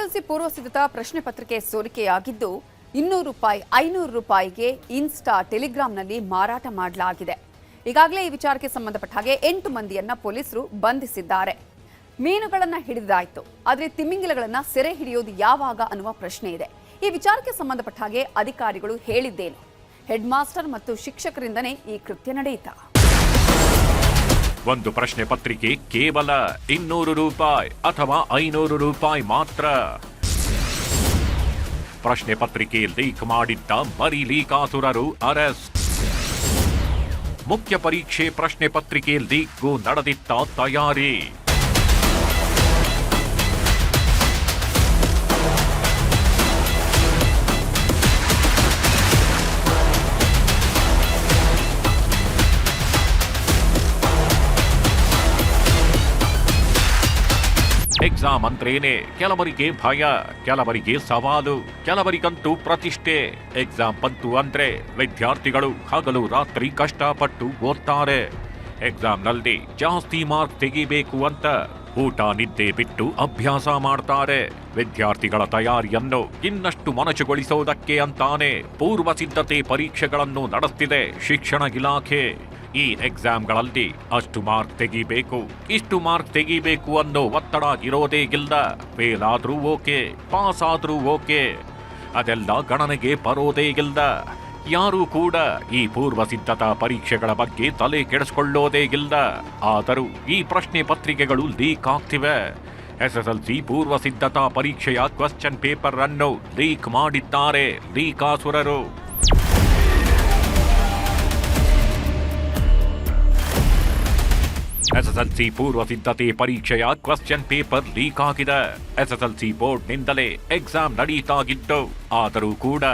SSLC ಪೂರ್ವ ಸಿದ್ಧತಾ ಪ್ರಶ್ನೆ ಪತ್ರಿಕೆ ಸೋರಿಕೆಯಾಗಿದ್ದು 200 ರೂಪಾಯಿ 500 ರೂಪಾಯಿಗೆ ಇನ್ಸ್ಟಾ ಟೆಲಿಗ್ರಾಂನಲ್ಲಿ ಮಾರಾಟ ಮಾಡಲಾಗಿದೆ. ಈಗಾಗಲೇ ಈ ವಿಚಾರಕ್ಕೆ ಸಂಬಂಧಪಟ್ಟ ಹಾಗೆ 8 ಮಂದಿಯನ್ನ ಪೊಲೀಸರು ಬಂಧಿಸಿದ್ದಾರೆ. ಮೀನುಗಳನ್ನು ಹಿಡಿದಾಯಿತು, ಆದರೆ ತಿಮಿಂಗಿಲಗಳನ್ನು ಸೆರೆ ಹಿಡಿಯೋದು ಯಾವಾಗ ಅನ್ನುವ ಪ್ರಶ್ನೆ ಇದೆ. ಈ ವಿಚಾರಕ್ಕೆ ಸಂಬಂಧಪಟ್ಟ ಹಾಗೆ ಅಧಿಕಾರಿಗಳು ಹೇಳಿದ್ದೇನು? ಹೆಡ್ ಮಾಸ್ಟರ್ ಮತ್ತು ಶಿಕ್ಷಕರಿಂದನೇ ಈ ಕೃತ್ಯ ನಡೆಯಿತಾ? ಒಂದು ಪ್ರಶ್ನೆ ಪತ್ರಿಕೆ ಕೇವಲ 200 ರೂಪಾಯಿ ಅಥವಾ 500 ರೂಪಾಯಿ ಮಾತ್ರ. ಪ್ರಶ್ನೆ ಪತ್ರಿಕೆ ಲೀಕ್ ಮಾಡಿದ್ದ ಮರಿ ಲೀಕಾಸುರರು ಅರೆಸ್ಟ್. ಮುಖ್ಯ ಪರೀಕ್ಷೆ ಪ್ರಶ್ನೆ ಪತ್ರಿಕೆ ಲೀಕ್ಗೂ ನಡೆದಿತ್ತ ತಯಾರಿ. ಎಕ್ಸಾಮ್ ಅಂದ್ರೇನೆ ಕೆಲವರಿಗೆ ಭಯ, ಕೆಲವರಿಗೆ ಸವಾಲು, ಕೆಲವರಿಗಂತೂ ಪ್ರತಿಷ್ಠೆ. ಎಕ್ಸಾಮ್ ಬಂತು ಅಂದ್ರೆ ವಿದ್ಯಾರ್ಥಿಗಳು ಹಗಲು ರಾತ್ರಿ ಕಷ್ಟಪಟ್ಟು ಓದ್ತಾರೆ. ಎಕ್ಸಾಮ್ನಲ್ಲಿ ಜಾಸ್ತಿ ಮಾರ್ಕ್ ತೆಗಿಬೇಕು ಅಂತ ಊಟ ನಿದ್ದೆ ಬಿಟ್ಟು ಅಭ್ಯಾಸ ಮಾಡ್ತಾರೆ. ವಿದ್ಯಾರ್ಥಿಗಳ ತಯಾರಿಯನ್ನು ಇನ್ನಷ್ಟು ಮೊನಚುಗೊಳಿಸುವುದಕ್ಕೆ ಅಂತಾನೆ ಪೂರ್ವ ಸಿದ್ಧತೆ ಪರೀಕ್ಷೆಗಳನ್ನು ನಡೆಸ್ತಿದೆ ಶಿಕ್ಷಣ ಇಲಾಖೆ. ಈ ಎಕ್ಸಾಮ್ಗಳಲ್ಲಿ ಅಷ್ಟು ಮಾರ್ಕ್ ತೆಗಿಬೇಕು, ಇಷ್ಟು ಮಾರ್ಕ್ ತೆಗಿಬೇಕು ಅನ್ನೋ ಒತ್ತಡ ಇರೋದೇ ಇಲ್ಲ. ಫೇಲ್ ಆದ್ರೂ ಓಕೆ, ಪಾಸ್ ಆದ್ರೂ ಓಕೆ, ಅದೆಲ್ಲ ಗಣನೆಗೆ ಬರೋದೇ ಇಲ್ಲ. ಯಾರೂ ಕೂಡ ಈ ಪೂರ್ವ ಸಿದ್ಧತಾ ಪರೀಕ್ಷೆಗಳ ಬಗ್ಗೆ ತಲೆ ಕೆಡಿಸ್ಕೊಳ್ಳೋದೇ ಇಲ್ಲ. ಆದರೂ ಈ ಪ್ರಶ್ನೆ ಪತ್ರಿಕೆಗಳು ಲೀಕ್ ಆಗ್ತಿವೆ. ಎಸ್ಎಸ್ಎಲ್ಸಿ ಪೂರ್ವ ಸಿದ್ಧತಾ ಪರೀಕ್ಷೆಯ ಕ್ವೆಶ್ಚನ್ ಪೇಪರ್ ಅನ್ನು ಲೀಕ್ ಮಾಡಿದ್ದಾರೆ ಲೀಕಾಸುರರು. ಎಸ್ಎಸ್ಎಲ್ಸಿ ಪೂರ್ವ ಸಿದ್ಧತೆ ಪರೀಕ್ಷೆಯ ಕ್ವೆಶ್ಚನ್ ಪೇಪರ್ ಲೀಕ್ ಆಗಿದೆ. ಎಸ್ಎಸ್ಎಲ್ಸಿ ಬೋರ್ಡ್ನಿಂದಲೇ ಎಕ್ಸಾಮ್ ನಡೀತಾಗಿದ್ದು, ಆದರೂ ಕೂಡ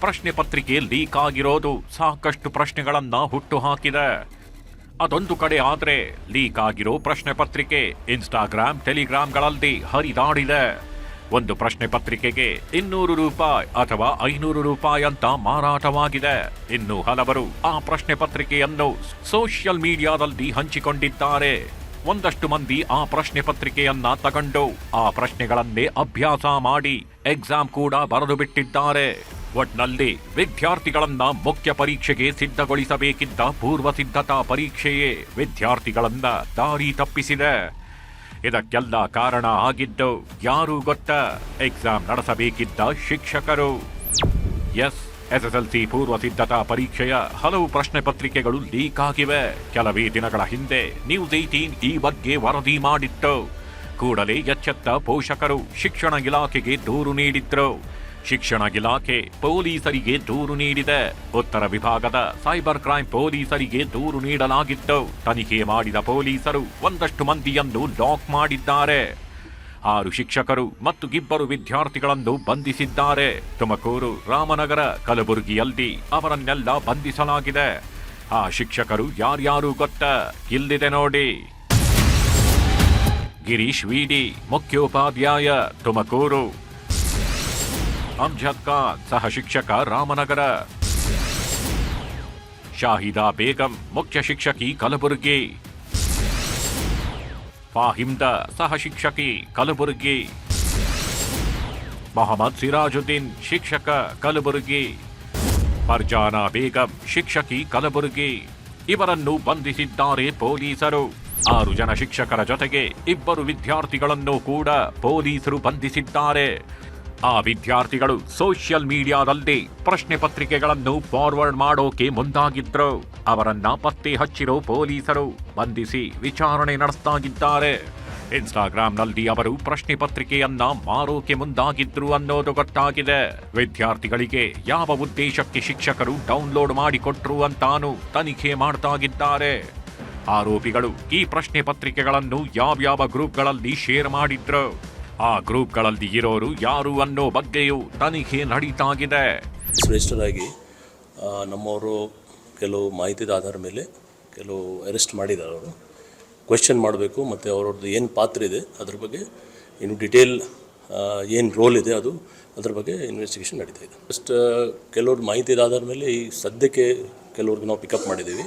ಪ್ರಶ್ನೆ ಪತ್ರಿಕೆ ಲೀಕ್ ಆಗಿರೋದು ಸಾಕಷ್ಟು ಪ್ರಶ್ನೆಗಳನ್ನ ಹುಟ್ಟುಹಾಕಿದೆ. ಅದೊಂದು ಕಡೆ ಆದ್ರೆ ಲೀಕ್ ಆಗಿರೋ ಪ್ರಶ್ನೆ ಪತ್ರಿಕೆ ಇನ್ಸ್ಟಾಗ್ರಾಮ್ ಟೆಲಿಗ್ರಾಂಗಳಲ್ಲಿ ಹರಿದಾಡಿದೆ. ಒಂದು ಪ್ರಶ್ನೆ ಪತ್ರಿಕೆಗೆ 200 ರೂಪಾಯಿ ಅಥವಾ 500 ರೂಪಾಯಿ ಅಂತ ಮಾರಾಟವಾಗಿದೆ. ಇನ್ನು ಹಲವರು ಆ ಪ್ರಶ್ನೆ ಪತ್ರಿಕೆಯನ್ನು ಸೋಷಿಯಲ್ ಮೀಡಿಯಾದಲ್ಲಿ ಹಂಚಿಕೊಂಡಿದ್ದಾರೆ. ಒಂದಷ್ಟು ಮಂದಿ ಆ ಪ್ರಶ್ನೆ ಪತ್ರಿಕೆಯನ್ನ ತಗೊಂಡು ಆ ಪ್ರಶ್ನೆಗಳನ್ನೇ ಅಭ್ಯಾಸ ಮಾಡಿ ಎಕ್ಸಾಮ್ ಕೂಡ ಬರೆದು ಬಿಟ್ಟಿದ್ದಾರೆ. ಒಟ್ನಲ್ಲಿ ವಿದ್ಯಾರ್ಥಿಗಳನ್ನ ಮುಖ್ಯ ಪರೀಕ್ಷೆಗೆ ಸಿದ್ಧಗೊಳಿಸಬೇಕಿದ್ದ ಪೂರ್ವ ಸಿದ್ಧತಾ ಪರೀಕ್ಷೆಯೇ ವಿದ್ಯಾರ್ಥಿಗಳನ್ನ ದಾರಿ ತಪ್ಪಿಸಿದೆ. ಇದಕ್ಕೆಲ್ಲ ಕಾರಣ ಆಗಿದ್ದು ಯಾರು ಗೊತ್ತಾ? ಎಕ್ಸಾಮ್ ನಡೆಸಬೇಕಿದ್ದ ಶಿಕ್ಷಕರು. ಎಸ್ಎಸ್ಎಲ್ಸಿ ಪೂರ್ವ ಸಿದ್ಧತಾ ಪರೀಕ್ಷೆಯ ಹಲವು ಪ್ರಶ್ನೆ ಪತ್ರಿಕೆಗಳು ಲೀಕ್ ಆಗಿವೆ. ಕೆಲವೇ ದಿನಗಳ ಹಿಂದೆ ನ್ಯೂಸ್ 18 ಈ ಬಗ್ಗೆ ವರದಿ ಮಾಡಿತ್ತು. ಕೂಡಲೇ ಎಚ್ಚೆತ್ತ ಪೋಷಕರು ಶಿಕ್ಷಣ ಇಲಾಖೆಗೆ ದೂರು ನೀಡಿದ್ರು. ಶಿಕ್ಷಣ ಇಲಾಖೆ ಪೊಲೀಸರಿಗೆ ದೂರು ನೀಡಿದೆ. ಉತ್ತರ ವಿಭಾಗದ ಸೈಬರ್ ಕ್ರೈಮ್ ಪೊಲೀಸರಿಗೆ ದೂರು ನೀಡಲಾಗಿತ್ತು. ತನಿಖೆ ಮಾಡಿದ ಪೊಲೀಸರು ಒಂದಷ್ಟು ಮಂದಿಯನ್ನು ಲಾಕ್ ಮಾಡಿದ್ದಾರೆ. 6 ಶಿಕ್ಷಕರು ಮತ್ತು 2 ವಿದ್ಯಾರ್ಥಿಗಳನ್ನು ಬಂಧಿಸಿದ್ದಾರೆ. ತುಮಕೂರು, ರಾಮನಗರ, ಕಲಬುರಗಿಯಲ್ಲಿ ಅವರನ್ನೆಲ್ಲ ಬಂಧಿಸಲಾಗಿದೆ. ಆ ಶಿಕ್ಷಕರು ಯಾರ್ಯಾರು ಗೊತ್ತಾ? ಇಲ್ಲಿದೆ ನೋಡಿ. ಗಿರೀಶ್ ವಿಡಿ, ಮುಖ್ಯೋಪಾಧ್ಯಾಯ, ತುಮಕೂರು. ಅಮ್ಜದ್ ಖಾನ್, ಸಹ ಶಿಕ್ಷಕ, ರಾಮನಗರ. ಶಾಹಿದಾ ಬೇಗಂ, ಮುಖ್ಯ ಶಿಕ್ಷಕಿ, ಕಲಬುರಗಿ. ಫಾಹಿಮ್ದ, ಸಹ ಶಿಕ್ಷಕಿ, ಕಲಬುರಗಿ. ಮೊಹಮ್ಮದ್ ಸಿರಾಜುದ್ದೀನ್, ಶಿಕ್ಷಕ, ಕಲಬುರಗಿ. ಫರ್ಜಾನಾ ಬೇಗಂ, ಶಿಕ್ಷಕಿ, ಕಲಬುರಗಿ. ಇವರನ್ನು ಬಂಧಿಸಿದ್ದಾರೆ ಪೊಲೀಸರು. 6 ಜನ ಶಿಕ್ಷಕರ ಜೊತೆಗೆ 2 ವಿದ್ಯಾರ್ಥಿಗಳನ್ನು ಕೂಡ ಪೊಲೀಸರು ಬಂಧಿಸಿದ್ದಾರೆ. ಆ ವಿದ್ಯಾರ್ಥಿಗಳು ಸೋಷಿಯಲ್ ಮೀಡಿಯಾದಲ್ಲಿ ಪ್ರಶ್ನೆ ಪತ್ರಿಕೆಗಳನ್ನು ಫಾರ್ವರ್ಡ್ ಮಾಡೋಕೆ ಮುಂದಾಗಿದ್ರು. ಅವರನ್ನ ಪತ್ತೆ ಹಚ್ಚಿರೋ ಪೊಲೀಸರು ಬಂಧಿಸಿ ವಿಚಾರಣೆ ನಡೆಸ್ತಾಗಿದ್ದಾರೆ. ಇನ್ಸ್ಟಾಗ್ರಾಂನಲ್ಲಿ ಅವರು ಪ್ರಶ್ನೆ ಪತ್ರಿಕೆಯನ್ನ ಮಾರೋಕೆ ಮುಂದಾಗಿದ್ರು ಅನ್ನೋದು ಗೊತ್ತಾಗಿದೆ. ವಿದ್ಯಾರ್ಥಿಗಳಿಗೆ ಯಾವ ಉದ್ದೇಶಕ್ಕೆ ಶಿಕ್ಷಕರು ಡೌನ್ಲೋಡ್ ಮಾಡಿಕೊಟ್ರು ಅಂತಾನು ತನಿಖೆ ಮಾಡ್ತಾಗಿದ್ದಾರೆ. ಆರೋಪಿಗಳು ಈ ಪ್ರಶ್ನೆ ಪತ್ರಿಕೆಗಳನ್ನು ಯಾವ್ಯಾವ ಗ್ರೂಪ್ಗಳಲ್ಲಿ ಶೇರ್ ಮಾಡಿದ್ರು, ಆ ಗ್ರೂಪ್ಗಳಲ್ಲಿ ಇರೋರು ಯಾರು ಅನ್ನೋ ಬಗ್ಗೆಯೂ ತನಿಖೆ ನಡೀತಾಗಿದೆ. ಶ್ರೇಷ್ಠರಾಗಿ ನಮ್ಮವರು ಕೆಲವು ಮಾಹಿತಿದ ಆಧಾರ ಮೇಲೆ ಕೆಲವು ಅರೆಸ್ಟ್ ಮಾಡಿದ್ದಾರೆ. ಅವರು ಕ್ವೆಶ್ಚನ್ ಮಾಡಬೇಕು ಮತ್ತು ಅವರದ್ದು ಏನು ಪಾತ್ರ ಇದೆ ಅದ್ರ ಬಗ್ಗೆ ಇನ್ನು ಡಿಟೇಲ್ ಏನು ರೋಲ್ ಇದೆ ಅದ್ರ ಬಗ್ಗೆ ಇನ್ವೆಸ್ಟಿಗೇಷನ್ ನಡೀತಾ ಇದೆ. ಫಸ್ಟ್ ಕೆಲವ್ರ ಮಾಹಿತಿದ ಆಧಾರ ಮೇಲೆ ಈ ಸದ್ಯಕ್ಕೆ ಕೆಲವ್ರಿಗೆ ನಾವು ಪಿಕಪ್ ಮಾಡಿದ್ದೀವಿ.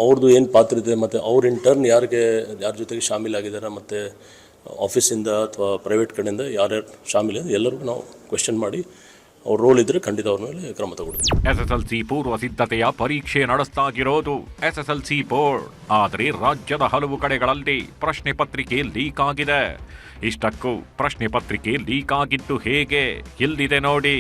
ಅವ್ರದ್ದು ಏನು ಪಾತ್ರ ಇದೆ ಮತ್ತು ಅವ್ರ ಇನ್ ಟರ್ನ್ ಯಾರ ಜೊತೆಗೆ ಶಾಮೀಲಾಗಿದ್ದಾರೆ ಮತ್ತು ಆಫೀಸಿಂದ ಅಥವಾ ಪ್ರೈವೇಟ್ ಕಡೆಯಿಂದ ಯಾರ್ಯಾರು ಶಾಮಿಲಿದೆ ಎಲ್ಲರಿಗೂ ನಾವು ಕ್ವೆಶ್ಚನ್ ಮಾಡಿ ಅವ್ರ ರೋಲ್ ಇದ್ದರೆ ಖಂಡಿತ ಅವ್ರ ಮೇಲೆ ಕ್ರಮ ತಗೊಳ್ತೀವಿ. ಎಸ್ಎಸ್ಎಲ್ಸಿ ಪೂರ್ವ ಸಿದ್ಧತೆಯ ಪರೀಕ್ಷೆ ನಡೆಸಲಾಗಿರೋದು ಎಸ್ಎಸ್ಎಲ್ಸಿ ಬೋರ್ಡ್. ಆದರೆ ರಾಜ್ಯದ ಹಲವು ಕಡೆಗಳಲ್ಲಿ ಪ್ರಶ್ನೆ ಪತ್ರಿಕೆ ಲೀಕ್ ಆಗಿದೆ. ಇಷ್ಟಕ್ಕೂ ಪ್ರಶ್ನೆ ಪತ್ರಿಕೆ ಲೀಕ್ ಆಗಿದ್ದು ಹೇಗೆ ಇಲ್ಲಿದೆ ನೋಡಿ.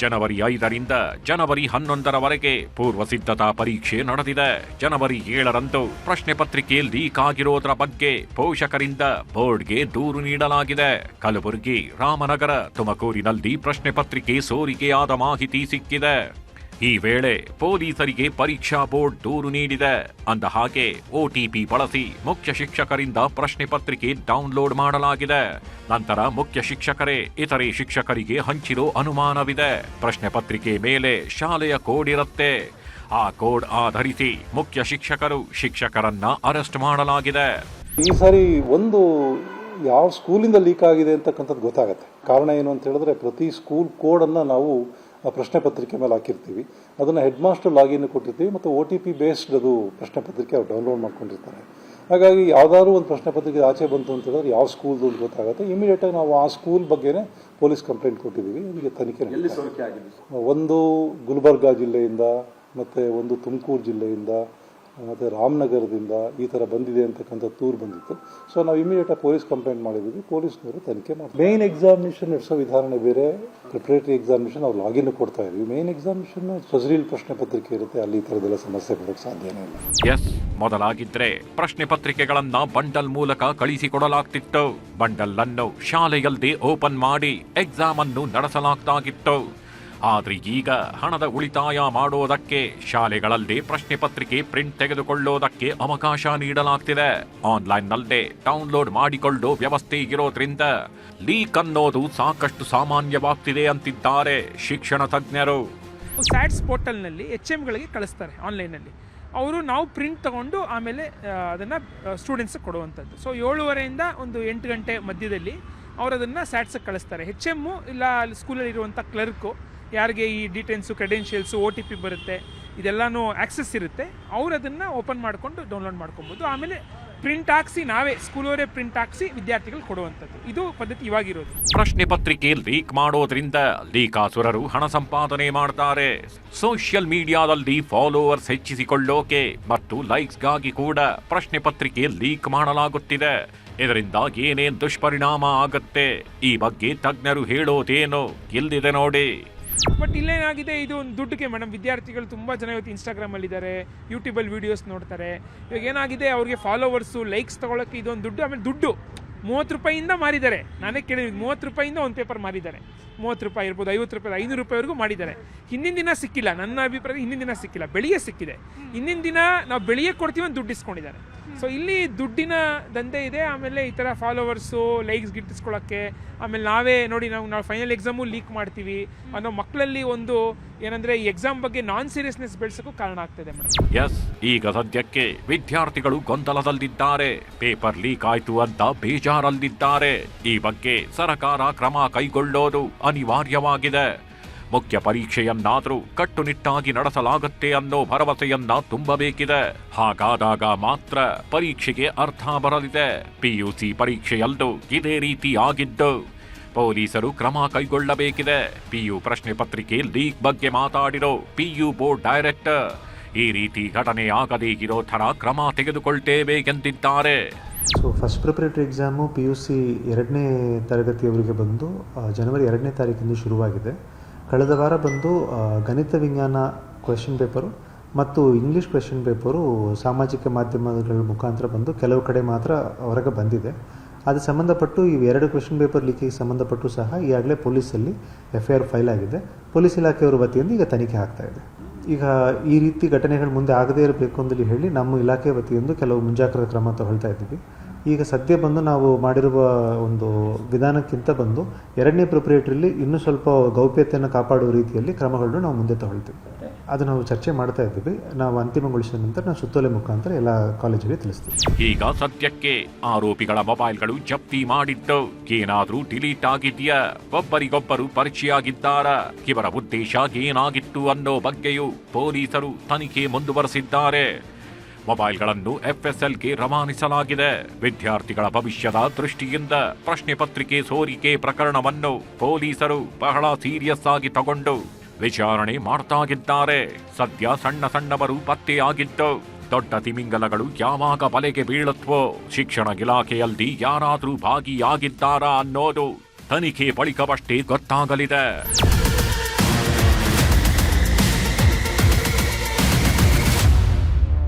ಜನವರಿ 5ರಿಂದ ಜನವರಿ 11ರವರೆಗೆ ಪೂರ್ವ ಸಿದ್ಧತಾ ಪರೀಕ್ಷೆ ನಡೆದಿದೆ. ಜನವರಿ 7ರಂದು ಪ್ರಶ್ನೆ ಪತ್ರಿಕೆ ಲೀಕ್ ಆಗಿರೋದ್ರ ಬಗ್ಗೆ ಪೋಷಕರಿಂದ ಬೋರ್ಡ್ಗೆ ದೂರು ನೀಡಲಾಗಿದೆ. ಕಲಬುರಗಿ, ರಾಮನಗರ, ತುಮಕೂರಿನಲ್ಲಿ ಪ್ರಶ್ನೆ ಪತ್ರಿಕೆ ಸೋರಿಕೆಯಾದ ಮಾಹಿತಿ ಸಿಕ್ಕಿದೆ. ಈ ವೇಳೆ ಪೊಲೀಸರಿಗೆ ಪರೀಕ್ಷಾ ಬೋರ್ಡ್ ದೂರು ನೀಡಿದೆ. ಅಂದ ಹಾಗೆ OTP ಬಳಸಿ ಮುಖ್ಯ ಶಿಕ್ಷಕರಿಂದ ಪ್ರಶ್ನೆ ಪತ್ರಿಕೆ ಡೌನ್ಲೋಡ್ ಮಾಡಲಾಗಿದೆ. ನಂತರ ಮುಖ್ಯ ಶಿಕ್ಷಕರೇ ಇತರೆ ಶಿಕ್ಷಕರಿಗೆ ಹಂಚಿರೋ ಅನುಮಾನವಿದೆ. ಪ್ರಶ್ನೆ ಪತ್ರಿಕೆ ಮೇಲೆ ಶಾಲೆಯ ಕೋಡ್ ಇರುತ್ತೆ. ಆ ಕೋಡ್ ಆಧರಿಸಿ ಮುಖ್ಯ ಶಿಕ್ಷಕರನ್ನ ಅರೆಸ್ಟ್ ಮಾಡಲಾಗಿದೆ. ಈ ಸಾರಿ ಒಂದು ಯಾವ ಸ್ಕೂಲಿಂದ ಲೀಕ್ ಆಗಿದೆ ಅಂತಕ್ಕಂಥದ್ದು ಗೊತ್ತಾಗುತ್ತೆ. ಕಾರಣ ಏನು ಅಂತ ಹೇಳಿದ್ರೆ, ಪ್ರತಿ ಸ್ಕೂಲ್ ಕೋಡನ್ನು ನಾವು ಪ್ರಶ್ನೆ ಪತ್ರಿಕೆ ಮೇಲೆ ಹಾಕಿರ್ತೀವಿ. ಅದನ್ನು ಹೆಡ್ ಮಾಸ್ಟರ್ ಲಾಗಿನ್ ಕೊಟ್ಟಿರ್ತೀವಿ ಮತ್ತು OTP ಬೇಸ್ಡ್ ಅದು ಪ್ರಶ್ನೆ ಪತ್ರಿಕೆ ಅವ್ರು ಡೌನ್ಲೋಡ್ ಮಾಡ್ಕೊಂಡಿರ್ತಾರೆ. ಹಾಗಾಗಿ ಯಾವುದಾದ್ರು ಒಂದು ಪ್ರಶ್ನೆ ಪತ್ರಿಕೆ ಆಚೆ ಬಂತು ಅಂತ ಹೇಳಿದ್ರೆ ಯಾವ ಸ್ಕೂಲ್ದು ಅಂತ ಗೊತ್ತಾಗುತ್ತೆ. ಇಮಿಡಿಯೇಟಾಗಿ ನಾವು ಆ ಸ್ಕೂಲ್ ಬಗ್ಗೆನೇ ಪೊಲೀಸ್ ಕಂಪ್ಲೇಂಟ್ ಕೊಟ್ಟಿದ್ದೀವಿ. ಈಗ ತನಿಖೆ ಒಂದು ಗುಲ್ಬರ್ಗಾ ಜಿಲ್ಲೆಯಿಂದ ಮತ್ತು ಒಂದು ತುಮಕೂರು ಜಿಲ್ಲೆಯಿಂದ ಮತ್ತು ರಾಮನಗರದಿಂದ ಈ ಥರ ಬಂದಿದೆ ಅಂತಕ್ಕಂಥ ದೂರು ಬಂದಿತ್ತು. ಸೊ ನಾವು ಇಮಿಡಿಯೇಟಾಗಿ ಪೊಲೀಸ್ ಕಂಪ್ಲೇಂಟ್ ಮಾಡಿದ್ದೀವಿ. ಪೊಲೀಸ್ನವರು ತನಿಖೆ ಮಾಡಿ ಮೇನ್ ಎಕ್ಸಾಮಿನೇಷನ್ ನಡೆಸೋ ವಿಧಾನ ಬೇರೆ, ಪ್ರಿಪರೇಟರಿ ಎಕ್ಸಾಮಿನೇಷನ್ ಅವ್ರು ಲಾಗಿನ್ ಕೊಡ್ತಾ ಇದ್ವಿ. ಮೇನ್ ಎಕ್ಸಾಮಿನೇಷನ್ ಫಜರೀಲ್ ಪ್ರಶ್ನೆ ಪತ್ರಿಕೆ ಇರುತ್ತೆ, ಅಲ್ಲಿ ಈ ಥರದೆಲ್ಲ ಸಮಸ್ಯೆ ಬರೋಕ್ಕೆ ಸಾಧ್ಯನೇ ಇಲ್ಲ. ಮೊದಲಾಗಿದ್ರೆ ಪ್ರಶ್ನೆ ಪತ್ರಿಕೆಗಳನ್ನ ಬಂಡಲ್ ಮೂಲಕ ಕಳಿಸಿಕೊಡಲಾಗ್ತಿತ್ತು. ಬಂಡಲ್ ಅನ್ನು ಶಾಲೆಯಲ್ಲದೆ ಓಪನ್ ಮಾಡಿ ಎಕ್ಸಾಮ್ ಅನ್ನು ನಡೆಸಲಾಗ್ತಾಗಿತ್ತು. ಆದ್ರೆ ಈಗ ಹಣದ ಉಳಿತಾಯ ಮಾಡೋದಕ್ಕೆ ಶಾಲೆಗಳಲ್ಲೇ ಪ್ರಶ್ನೆ ಪತ್ರಿಕೆ ಪ್ರಿಂಟ್ ತೆಗೆದುಕೊಳ್ಳೋದಕ್ಕೆ ಅವಕಾಶ ನೀಡಲಾಗ್ತಿದೆ. ಆನ್ಲೈನ್ನಲ್ಲೇ ಡೌನ್ಲೋಡ್ ಮಾಡಿಕೊಳ್ಳೋ ವ್ಯವಸ್ಥೆ ಇರೋದ್ರಿಂದ ಲೀಕ್ ಅನ್ನೋದು ಸಾಕಷ್ಟು ಸಾಮಾನ್ಯವಾಗ್ತಿದೆ ಅಂತಿದ್ದಾರೆ ಶಿಕ್ಷಣ ತಜ್ಞರು. ಸ್ಯಾಟ್ಸ್ ಪೋರ್ಟಲ್ನಲ್ಲಿ HMಗಳಿಗೆ ಕಳಿಸ್ತಾರೆ ಆನ್ಲೈನಲ್ಲಿ. ನಾವು ಪ್ರಿಂಟ್ ತಗೊಂಡು ಆಮೇಲೆ ಅದನ್ನು ಸ್ಟೂಡೆಂಟ್ಸ್ಗೆ ಕೊಡುವಂಥದ್ದು. ಸೊ 7:30ಯಿಂದ ಒಂದು 8 ಗಂಟೆ ಮಧ್ಯದಲ್ಲಿ ಅವರು ಅದನ್ನು ಸ್ಯಾಟ್ಸ್ಗೆ ಕಳಿಸ್ತಾರೆ. HM ಇಲ್ಲ ಅಲ್ಲಿ ಸ್ಕೂಲಲ್ಲಿ ಇರುವಂಥ ಕ್ಲರ್ಕು, ಯಾರಿಗೆ ಈ ಡೀಟೇಲ್ಸು, ಕ್ರೆಡೆನ್ಷಿಯಲ್ಸು, OTP ಬರುತ್ತೆ, ಇದೆಲ್ಲನೂ ಆಕ್ಸೆಸ್ ಇರುತ್ತೆ, ಅವರು ಅದನ್ನು ಓಪನ್ ಮಾಡಿಕೊಂಡು ಡೌನ್ಲೋಡ್ ಮಾಡ್ಕೊಬೋದು. ಆಮೇಲೆ ಪ್ರಿಂಟ್ ಹಾಕ್ಸಿ ನಾವೇ ಸ್ಕೂಲವರೇ ಪ್ರಿಂಟ್ ಹಾಕ್ಸಿ ವಿದ್ಯಾರ್ಥಿಗಳು ಕೊಡುವಂಥದ್ದು. ಇದು ಪದ್ಧತಿ ಇವಾಗಿರೋದು. ಪ್ರಶ್ನೆ ಪತ್ರಿಕೆ ಲೀಕ್ ಮಾಡೋದ್ರಿಂದ ಲೀಕಾಸುರರು ಹಣ ಸಂಪಾದನೆ ಮಾಡ್ತಾರೆ. ಸೋಷಿಯಲ್ ಮೀಡಿಯಾದಲ್ಲಿ ಫಾಲೋವರ್ಸ್ ಹೆಚ್ಚಿಸಿಕೊಳ್ಳೋಕೆ ಮತ್ತು ಲೈಕ್ಸ್ಗಾಗಿ ಕೂಡ ಪ್ರಶ್ನೆ ಪತ್ರಿಕೆ ಲೀಕ್ ಮಾಡಲಾಗುತ್ತಿದೆ. ಇದರಿಂದ ಏನೇನ್ ದುಷ್ಪರಿಣಾಮ ಆಗುತ್ತೆ ಈ ಬಗ್ಗೆ ತಜ್ಞರು ಹೇಳೋದೇನು ಇಲ್ಲಿದೆ ನೋಡಿ. ಬಟ್ ಇಲ್ಲೇನಾಗಿದೆ, ಇದು ಒಂದು ದುಡ್ಡಿಗೆ ಮೇಡಮ್. ವಿದ್ಯಾರ್ಥಿಗಳು ತುಂಬ ಜನ ಇವತ್ತು ಇನ್ಸ್ಟಾಗ್ರಾಮಲ್ಲಿದ್ದಾರೆ, ಯೂಟ್ಯೂಬಲ್ಲಿ ವೀಡಿಯೋಸ್ ನೋಡ್ತಾರೆ. ಇವಾಗ ಏನಾಗಿದೆ, ಅವ್ರಿಗೆ ಫಾಲೋವರ್ಸು, ಲೈಕ್ಸ್ ತೊಗೊಳಕ್ಕೆ ಇದೊಂದು ದುಡ್ಡು. ಆಮೇಲೆ ದುಡ್ಡು 30 ರೂಪಾಯಿಂದ ಮಾರಿದ್ದಾರೆ. ನಾನೇ ಕೇಳಿದ್ವಿ, 30 ರೂಪಾಯಿಂದ ಒಂದು ಪೇಪರ್ ಮಾರಿದ್ದಾರೆ. 30 ರೂಪಾಯಿ ಇರ್ಬೋದು, 50 ರೂಪಾಯಿ, 500 ರೂಪಾಯಿವರೆಗೂ ಮಾಡಿದ್ದಾರೆ. ಹಿಂದಿನ ದಿನ ಸಿಕ್ಕಿಲ್ಲ, ನನ್ನ ಅಭಿಪ್ರಾಯ ಹಿಂದಿನ ದಿನ ಸಿಕ್ಕಿಲ್ಲ, ಬೆಳಿಗ್ಗೆ ಸಿಕ್ಕಿದೆ. ಹಿಂದಿನ ದಿನ ನಾವು ಬೆಳಿಗ್ಗೆ ಕೊಡ್ತೀವಿ ಅಂತ ದುಡ್ಡು ಇಸ್ಕೊಂಡಿದ್ದಾರೆ. ಸೊ ಇಲ್ಲಿ ದುಡ್ಡಿನ ದಂಧೆ ಇದೆ. ಆಮೇಲೆ ಈ ಥರ ಫಾಲೋವರ್ಸು, ಲೈಕ್ಸ್ ಗಿಟ್ಟಿಸ್ಕೊಳ್ಳೋಕ್ಕೆ, ಆಮೇಲೆ ನಾವೇ ನೋಡಿ ನಾವು ಫೈನಲ್ ಎಕ್ಸಾಮು ಲೀಕ್ ಮಾಡ್ತೀವಿ ಅನ್ನೋ ಮಕ್ಕಳಲ್ಲಿ ಒಂದು ಏನಂದರೆ ಈ ಎಕ್ಸಾಮ್ ಬಗ್ಗೆ ನಾನ್ ಸೀರಿಯಸ್ನೆಸ್ ಬೆಳೆಸೋಕ್ಕೂ ಕಾರಣ ಆಗ್ತದೆ ಮೇಡಮ್. ಈಗ ಸದ್ಯಕ್ಕೆ ವಿದ್ಯಾರ್ಥಿಗಳು ಗೊಂದಲದಲ್ಲಿದ್ದಾರೆ. ಪೇಪರ್ ಲೀಕ್ ಆಯ್ತು ಅಂತ ಬೇಜಾರಲ್ಲಿದ್ದಾರೆ. ಈ ಬಗ್ಗೆ ಸರ್ಕಾರ ಕ್ರಮ ಕೈಗೊಳ್ಳೋದು ಅನಿವಾರ್ಯವಾಗಿದೆ. ಮುಖ್ಯ ಪರೀಕ್ಷೆಯನ್ನಾದರೂ ಕಟ್ಟುನಿಟ್ಟಾಗಿ ನಡೆಸಲಾಗುತ್ತೆ ಅನ್ನೋ ಭರವಸೆಯನ್ನ ತುಂಬಬೇಕಿದೆ. ಹಾಗಾದಾಗ ಮಾತ್ರ ಪರೀಕ್ಷೆಗೆ ಅರ್ಥ ಬರಲಿದೆ. PUC ಪರೀಕ್ಷೆಯಲ್ಲೂ ಇದೇ ರೀತಿ ಆಗಿದ್ದು ಪೊಲೀಸರು ಕ್ರಮ ಕೈಗೊಳ್ಳಬೇಕಿದೆ. PU ಪ್ರಶ್ನೆ ಪತ್ರಿಕೆ ಲೀಕ್ ಬಗ್ಗೆ ಮಾತಾಡಿರೋ PU ಬೋರ್ಡ್ ಡೈರೆಕ್ಟರ್ ಈ ರೀತಿ ಘಟನೆ ಆಗದೇ ಇರೋ ಥರ ಕ್ರಮ ತೆಗೆದುಕೊಳ್ತೇವೆ ಎಂದಿದ್ದಾರೆ. So first preparatory exam PUC 2ನೇ ತರಗತಿಯವರಿಗೆ ಬಂದು ಜನವರಿ 2ನೇ ತಾರೀಕಿಂದ ಶುರುವಾಗಿದೆ. ಕಳೆದ ವಾರ ಬಂದು ಗಣಿತ ವಿಜ್ಞಾನ ಕ್ವೆಶ್ಚನ್ ಪೇಪರು ಮತ್ತು ಇಂಗ್ಲೀಷ್ ಕ್ವೆಶ್ಚನ್ ಪೇಪರು ಸಾಮಾಜಿಕ ಮಾಧ್ಯಮಗಳ ಮುಖಾಂತರ ಬಂದು ಕೆಲವು ಕಡೆ ಮಾತ್ರ ಹೊರಗೆ ಬಂದಿದೆ. ಅದು ಸಂಬಂಧಪಟ್ಟು ಈ 2 ಕ್ವೆಶ್ಚನ್ ಪೇಪರ್ ಲೀಕಿಗೆ ಸಂಬಂಧಪಟ್ಟು ಸಹ ಈಗಾಗಲೇ ಪೊಲೀಸಲ್ಲಿ FIR ಫೈಲ್ ಆಗಿದೆ. ಪೊಲೀಸ್ ಇಲಾಖೆಯವರ ವತಿಯಿಂದ ಈಗ ತನಿಖೆ ಆಗ್ತಾ ಇದೆ. ಈಗ ಈ ರೀತಿ ಘಟನೆಗಳು ಮುಂದೆ ಆಗದೇ ಇರಬೇಕು ಅಂತೇಳಿ ಹೇಳಿ ನಮ್ಮ ಇಲಾಖೆ ವತಿಯಿಂದ ಕೆಲವು ಮುಂಜಾಗ್ರತಾ ಕ್ರಮ ತಗೊಳ್ತಾ ಇದ್ದೀವಿ. ಈಗ ಸದ್ಯ ಬಂದು ನಾವು ಮಾಡಿರುವ ಒಂದು ವಿಧಾನಕ್ಕಿಂತ ಬಂದು 2ನೇ ಪ್ರಿಪರೇಟರಿಲಿ ಇನ್ನೂ ಸ್ವಲ್ಪ ಗೌಪ್ಯತೆಯನ್ನು ಕಾಪಾಡುವ ರೀತಿಯಲ್ಲಿ ಕ್ರಮಗಳನ್ನು ನಾವು ಮುಂದೆ ತಗೊಳ್ತೀವಿ. ಅದು ನಾವು ಚರ್ಚೆ ಮಾಡ್ತಾ ಇದ್ದೀವಿ. ನಾವು ಅಂತಿಮಗೊಳಿಸಿದ ನಂತರ ನಾವು ಸುತ್ತೋಲೆ ಮುಖಾಂತರ ಎಲ್ಲ ಕಾಲೇಜಿಗೆ ತಿಳಿಸ್ತೀವಿ. ಈಗ ಸದ್ಯಕ್ಕೆ ಆರೋಪಿಗಳ ಮೊಬೈಲ್ಗಳು ಜಪ್ತಿ ಮಾಡಿದ್ದು ಏನಾದ್ರೂ ಡಿಲೀಟ್ ಆಗಿದೆಯಾ, ಒಬ್ಬರಿಗೊಬ್ಬರು ಪರಿಚಯ ಆಗಿದ್ದಾರಾ, ಇವರ ಉದ್ದೇಶ ಏನಾಗಿತ್ತು ಅನ್ನೋ ಬಗ್ಗೆಯೂ ಪೊಲೀಸರು ತನಿಖೆ ಮುಂದುವರೆಸಿದ್ದಾರೆ. ಮೊಬೈಲ್ಗಳನ್ನು ಎಫ್ಎಸ್ಎಲ್ಗೆ ರವಾನಿಸಲಾಗಿದೆ. ವಿದ್ಯಾರ್ಥಿಗಳ ಭವಿಷ್ಯದ ದೃಷ್ಟಿಯಿಂದ ಪ್ರಶ್ನೆ ಪತ್ರಿಕೆ ಸೋರಿಕೆ ಪ್ರಕರಣವನ್ನು ಪೊಲೀಸರು ಬಹಳ ಸೀರಿಯಸ್ ಆಗಿ ತಗೊಂಡು ವಿಚಾರಣೆ ಮಾಡ್ತಾಗಿದ್ದಾರೆ. ಸದ್ಯ ಸಣ್ಣವರು ಪತ್ತೆಯಾಗಿದ್ದು ದೊಡ್ಡ ತಿಮಿಂಗಲಗಳು ಯಾವಾಗ ಬಲೆಗೆ ಬೀಳುತ್ತವೋ, ಶಿಕ್ಷಣ ಇಲಾಖೆಯಲ್ಲಿ ಯಾರಾದರೂ ಭಾಗಿಯಾಗಿದ್ದಾರಾ ಅನ್ನೋದು ತನಿಖೆ ಬಳಿಕವಷ್ಟೇ ಗೊತ್ತಾಗಲಿದೆ.